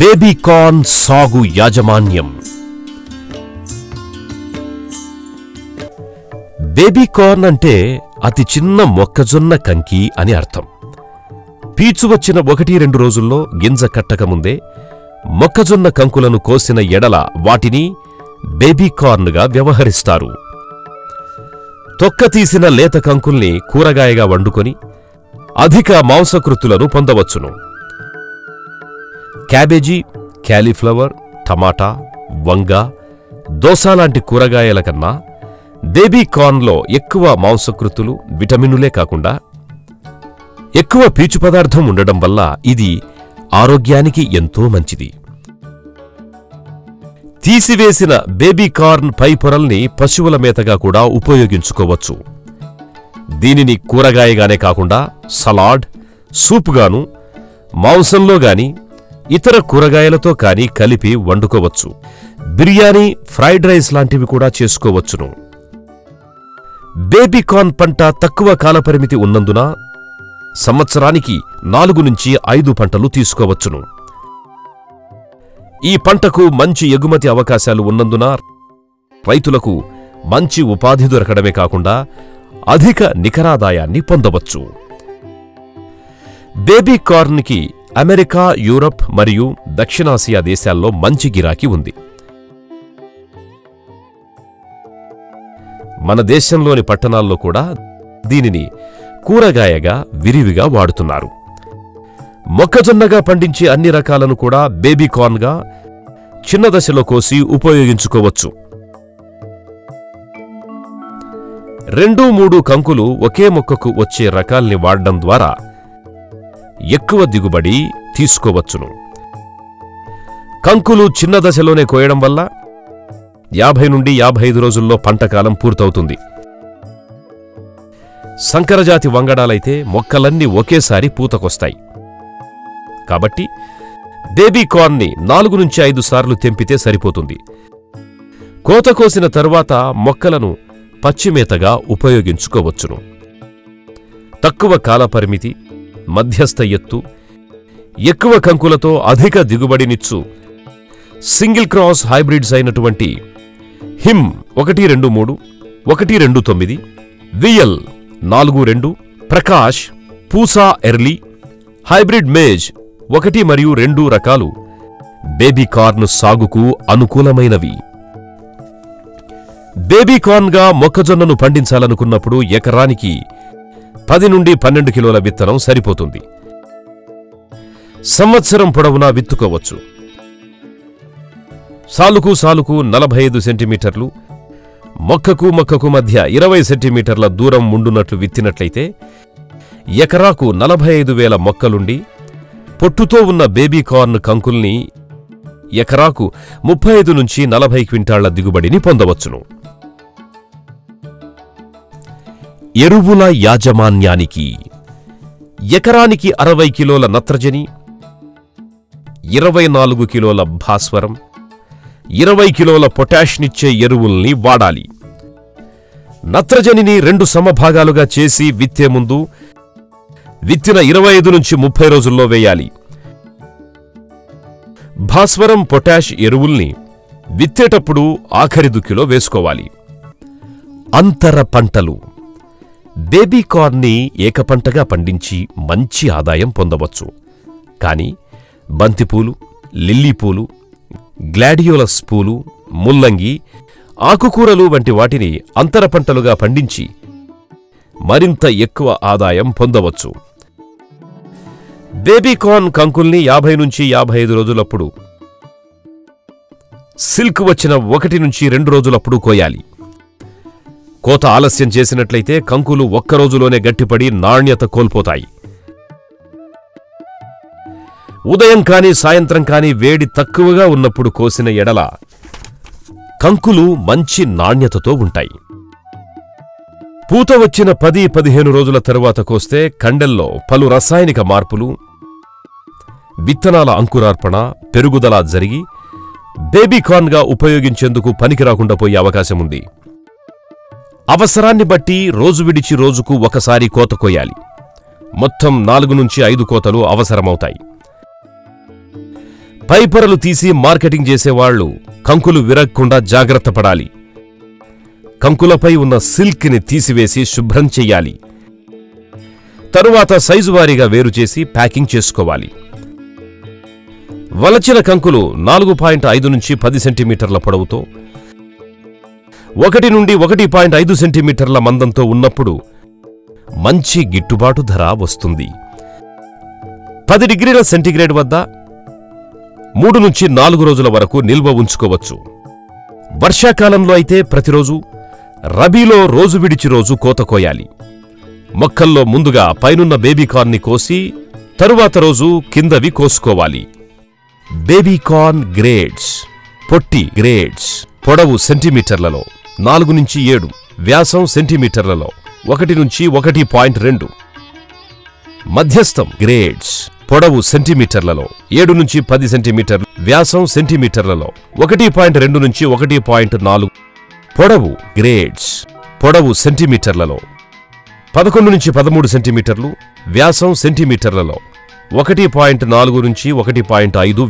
Baby corn సాగు యాజమాన్యం. Baby corn అంటే అతి చిన్న మొక్కజొన్న కంకి అని అర్థం. పీచు వచ్చిన 1-2 రోజుల్లో గింజ కట్టకముందే మొక్కజొన్న కంకులను కోసిన ఎడల వాటిని బేబీ కార్న్గా వ్యవహరిస్తారు. తొక్కతీసిన లేత కంకుల్ని కూరగాయగా వండుకొని అధిక మాంసకృతులను పొందవచ్చును. క్యాబేజీ, క్యాలీఫ్లవర్, టమాటా, వంగ, దోస లాంటి కూరగాయల కన్నా బేబీ కార్న్లో ఎక్కువ మాంసకృతులు, విటమినులే కాకుండా ఎక్కువ పీచు పదార్థం ఉండడం వల్ల ఇది ఆరోగ్యానికి ఎంతో మంచిది. తీసివేసిన బేబీ కార్న్ పై పొరల్ని పశువుల మేతగా కూడా ఉపయోగించుకోవచ్చు. దీనిని కూరగాయగానే కాకుండా సలాడ్, సూప్గాను, మాంసంలో గాని ఇతర కూరగాయలతో కానీ కలిపి వండుకోవచ్చు. బిర్యానీ, ఫ్రైడ్ రైస్ లాంటివి కూడా చేసుకోవచ్చును. బేబీ కార్న్ పంట తక్కువ కాలపరిమితి ఉన్నందున సంవత్సరానికి 4-5 పంటలు తీసుకోవచ్చును. ఈ పంటకు మంచి ఎగుమతి అవకాశాలు ఉన్నందున రైతులకు మంచి ఉపాధి దొరకడమే కాకుండా అధిక నికరాదాయాన్ని పొందవచ్చు. బేబీ కార్న్కి అమెరికా, యూరప్ మరియు దక్షిణాసియా దేశాల్లో మంచి గిరాకీ ఉంది. మన దేశంలోని పట్టణాల్లో కూడా దీనిని కూరగాయగా విరివిగా వాడుతున్నారు. మొక్కజొన్నగా పండించే అన్ని రకాలను కూడా బేబీ కార్న్గా చిన్న దశలో కోసి ఉపయోగించుకోవచ్చు. 2-3 కంకులు ఒకే మొక్కకు వచ్చే రకాల్ని వాడడం ద్వారా ఎక్కువ దిగుబడి తీసుకోవచ్చును. కంకులు చిన్న దశలోనే కోయడం వల్ల 50-55 రోజుల్లో పంటకాలం పూర్తవుతుంది. సంకరజాతి వంగడాలైతే మొక్కలన్నీ ఒకేసారి పూతకొస్తాయి. కాబట్టి బేబీ కార్న్ని 4-5 సార్లు తెంపితే సరిపోతుంది. కోత కోసిన తరువాత మొక్కలను పచ్చిమేతగా ఉపయోగించుకోవచ్చును. తక్కువ కాలపరిమితి, మధ్యస్థ ఎత్తు, ఎక్కువ కంకులతో అధిక దిగుబడినిచ్చు సింగిల్ క్రాస్ హైబ్రిడ్స్ అయినటువంటి హిమ్ 123, 129, VL 42, Prakash, Pusa early, hybrid maize 1 మరియు 2 రకాలు బేబీ కార్న్ సాగుకు అనుకూలమైనవి. బేబీ కార్న్గా మొక్కజొన్నను పండించాలనుకున్నప్పుడు ఎకరానికి 10-12 కిలోల విత్తనం సరిపోతుంది. సంవత్సరం పొడవునా విత్తుకోవచ్చు. సాలుకు సాలుకు 45 సెంటీమీటర్లు, మొక్కకు మొక్కకు మధ్య 20 సెంటీమీటర్ల దూరం ఉండునట్లు విత్తినట్లయితే ఎకరాకు 45,000 మొక్కలుండి పొట్టుతో ఉన్న బేబీ కార్న్ కంకుల్ని ఎకరాకు 35-40 క్వింటాళ్ల దిగుబడిని పొందవచ్చును. ఎరువుల యాజమాన్యానికి ఎకరానికి 60 కిలోల నత్రజని, 24 కిలోల భాస్వరం, 20 కిలోల పొటాష్నిచ్చే ఎరువుల్ని వాడాలి. నత్రజనిని 2 సమభాగాలుగా చేసి విత్తే ముందు విత్తిన 25-30 రోజుల్లో వేయాలి. భాస్వరం, పొటాష్ ఎరువుల్ని విత్తేటప్పుడు ఆఖరి దుక్కిలో వేసుకోవాలి. అంతర పంటలు. బేబీ కార్న్ని ఏకపంటగా పండించి మంచి ఆదాయం పొందవచ్చు. కానీ బంతిపూలు, లిల్లీపూలు, గ్లాడియోలస్ పూలు, ముల్లంగి, ఆకుకూరలు వంటి వాటిని అంతర పంటలుగా పండించి మరింత ఎక్కువ ఆదాయం పొందవచ్చు. బేబీ కార్న్ కంకుల్ని 50-55 రోజులప్పుడు, సిల్క్ వచ్చిన 1-2 రోజులప్పుడు కోయాలి. కోత ఆలస్యం చేసినట్లయితే కంకులు 1 రోజులోనే గట్టిపడి నాణ్యత కోల్పోతాయి. ఉదయం కాని సాయంత్రం కాని వేడి తక్కువగా ఉన్నప్పుడు కోసిన ఎడల కంకులు మంచి నాణ్యతతో ఉంటాయి. పూత వచ్చిన 10-15 రోజుల తరువాత కోస్తే కండెల్లో పలు రసాయనిక మార్పులు, విత్తనాల అంకురార్పణ, పెరుగుదల జరిగి బేబీ కార్న్గా ఉపయోగించేందుకు పనికిరాకుండా పోయే అవకాశముంది. అవసరాన్ని బట్టి రోజు విడిచి రోజుకు ఒకసారి కోత కోయాలి. మొత్తం 4-5 కోతలు అవసరమవుతాయి. పైపొరలు తీసి మార్కెటింగ్ చేసేవాళ్లు కంకులు విరగకుండా జాగ్రత్త పడాలి. కంకులపై ఉన్న సిల్క్ని తీసివేసి శుభ్రం చెయ్యాలి. తరువాత సైజువారీగా వేరుచేసి ప్యాకింగ్ చేసుకోవాలి. వలచిన కంకులు 4.5 నుంచి 10 సెంటీమీటర్ల పొడవుతో 1 నుండి 1.5 సెంటీమీటర్ల మందంతో ఉన్నప్పుడు మంచి గిట్టుబాటు ధర వస్తుంది. 10 డిగ్రీల సెంటీగ్రేడ్ వద్ద 3 నుంచి 4 రోజుల వరకు నిల్వ ఉంచుకోవచ్చు. వర్షాకాలంలో అయితే ప్రతిరోజు, రబీలో రోజు విడిచి రోజు కోత కోయాలి. మొక్కల్లో ముందుగా పైనున్న బేబీకార్న్ని కోసి తరువాత రోజు కిందవి కోసుకోవాలి. Baby corn grades. పొట్టి గ్రేడ్స్ పొడవు సెంటీమీటర్లలో 4 నుంచి 7, వ్యాసం సెంటీమీటర్లలో 1 నుంచి 1.2. మధ్యస్థం గ్రేడ్స్ పొడవు సెంటీమీటర్లలో 7 నుంచి 10 సెంటీమీటర్లు, వ్యాసం సెంటీమీటర్లలో 1.2 నుంచి 1.4. పొడవు గ్రేడ్స్ పొడవు సెంటీమీటర్లలో 11 నుంచి 13 సెంటీమీటర్లు, వ్యాసం సెంటీమీటర్లలో 1.4 నుంచి 1.5.